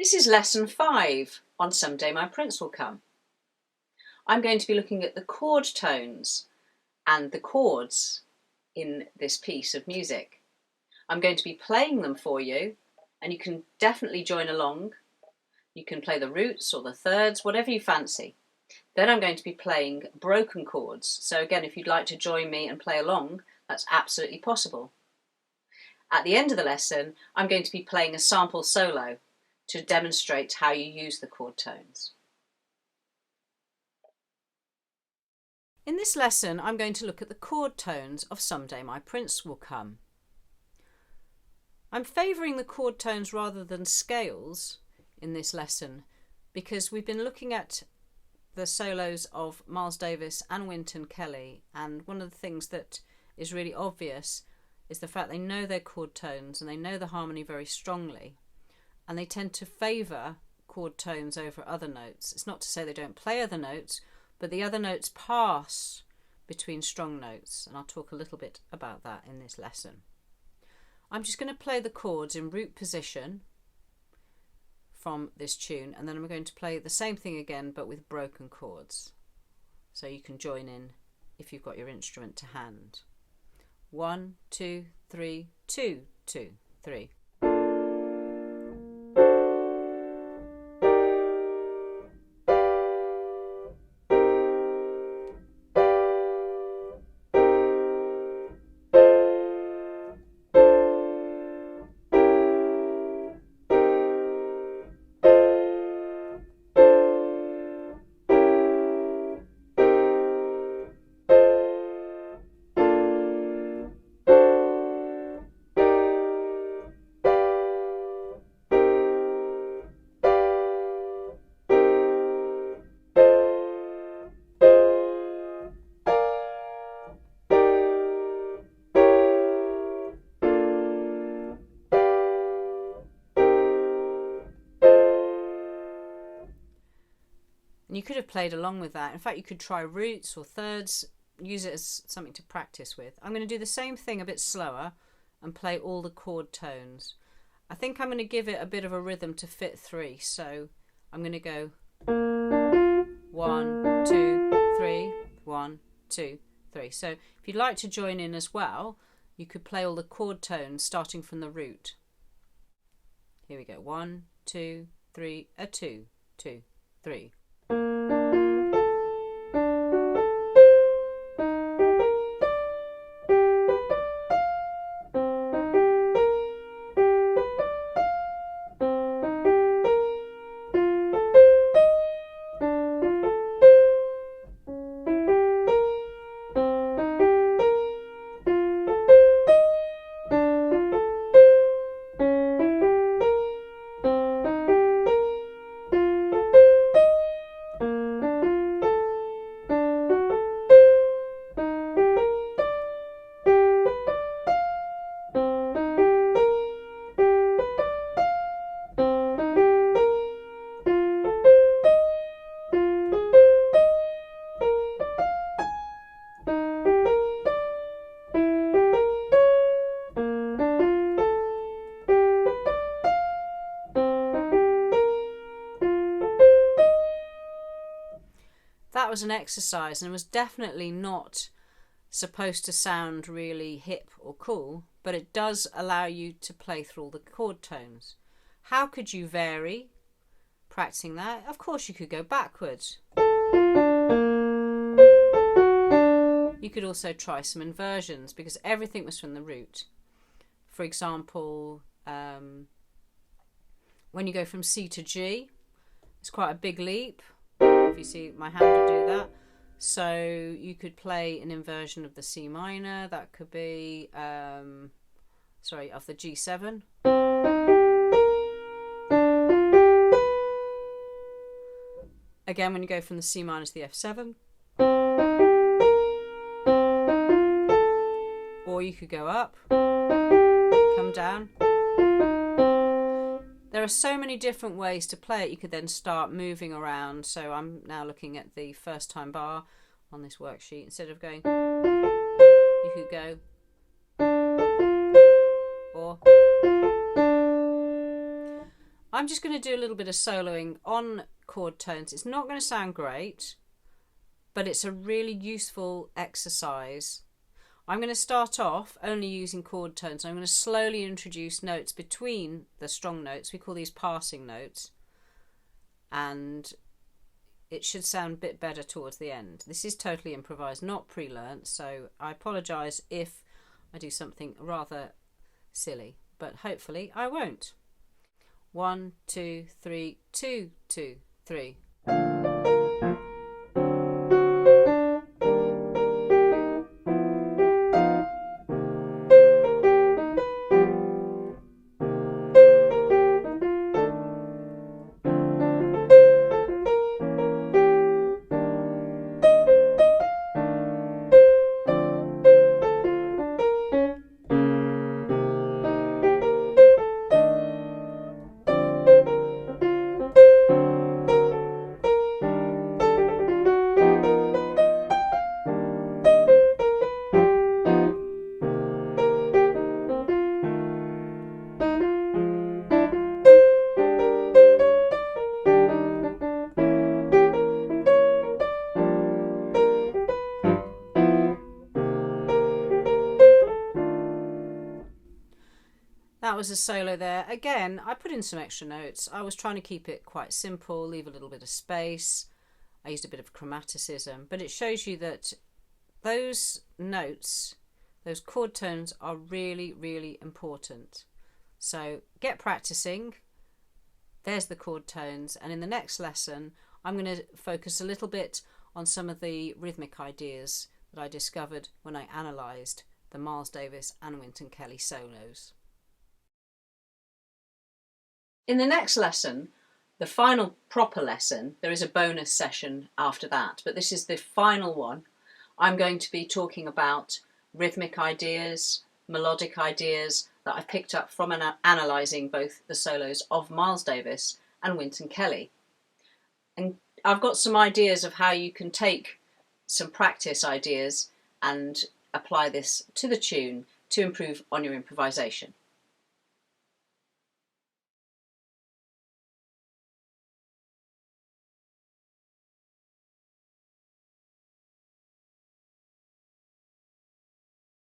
This is lesson 5 on Someday My Prince Will Come. I'm going to be looking at the chord tones and the chords in this piece of music. I'm going to be playing them for you, and you can definitely join along. You can play the roots or the thirds, whatever you fancy. Then I'm going to be playing broken chords. So again, if you'd like to join me and play along, that's absolutely possible. At the end of the lesson, I'm going to be playing a sample solo to demonstrate how you use the chord tones. In this lesson, I'm going to look at the chord tones of Someday My Prince Will Come. I'm favouring the chord tones rather than scales in this lesson because we've been looking at the solos of Miles Davis and Wynton Kelly, and one of the things that is really obvious is the fact they know their chord tones and they know the harmony very strongly, and they tend to favour chord tones over other notes. It's not to say they don't play other notes, but the other notes pass between strong notes, and I'll talk a little bit about that in this lesson. I'm just going to play the chords in root position from this tune, and then I'm going to play the same thing again but with broken chords, so you can join in if you've got your instrument to hand. 1, 2, 3, 2, 2, 3. And you could have played along with that. In fact, you could try roots or thirds, use it as something to practice with. I'm going to do the same thing a bit slower and play all the chord tones. I think I'm going to give it a bit of a rhythm to fit 3. So I'm going to go 1, 2, 3, 1, 2, 3. So if you'd like to join in as well, you could play all the chord tones starting from the root. Here we go. 1, 2, 3, a 2, 2, 3. That was an exercise, and it was definitely not supposed to sound really hip or cool, but it does allow you to play through all the chord tones. How could you vary practicing that? Of course you could go backwards. You could also try some inversions because everything was from the root. For example, when you go from C to G, it's quite a big leap. If you see my hand will do that. So you could play an inversion of the C minor. That could be, of the G7. Again, when you go from the C minor to the F7. Or you could go up, come down. There are so many different ways to play it. You could then start moving around. So I'm now looking at the first time bar on this worksheet. Instead of going, you could go, or I'm just going to do a little bit of soloing on chord tones. It's not going to sound great, but it's a really useful exercise. I'm going to start off only using chord tones. I'm going to slowly introduce notes between the strong notes. We call these passing notes. And it should sound a bit better towards the end. This is totally improvised, not pre-learnt, so I apologise if I do something rather silly, but hopefully I won't. 1, 2, 3, 2, 2, 3. That was a solo there. Again, I put in some extra notes. I was trying to keep it quite simple, leave a little bit of space. I used a bit of chromaticism, but it shows you that those notes, those chord tones are really, really important. So get practicing. There's the chord tones. And in the next lesson, I'm going to focus a little bit on some of the rhythmic ideas that I discovered when I analysed the Miles Davis and Wynton Kelly solos. In the next lesson, the final proper lesson, there is a bonus session after that, but this is the final one. I'm going to be talking about rhythmic ideas, melodic ideas that I've picked up from analysing both the solos of Miles Davis and Wynton Kelly. And I've got some ideas of how you can take some practice ideas and apply this to the tune to improve on your improvisation.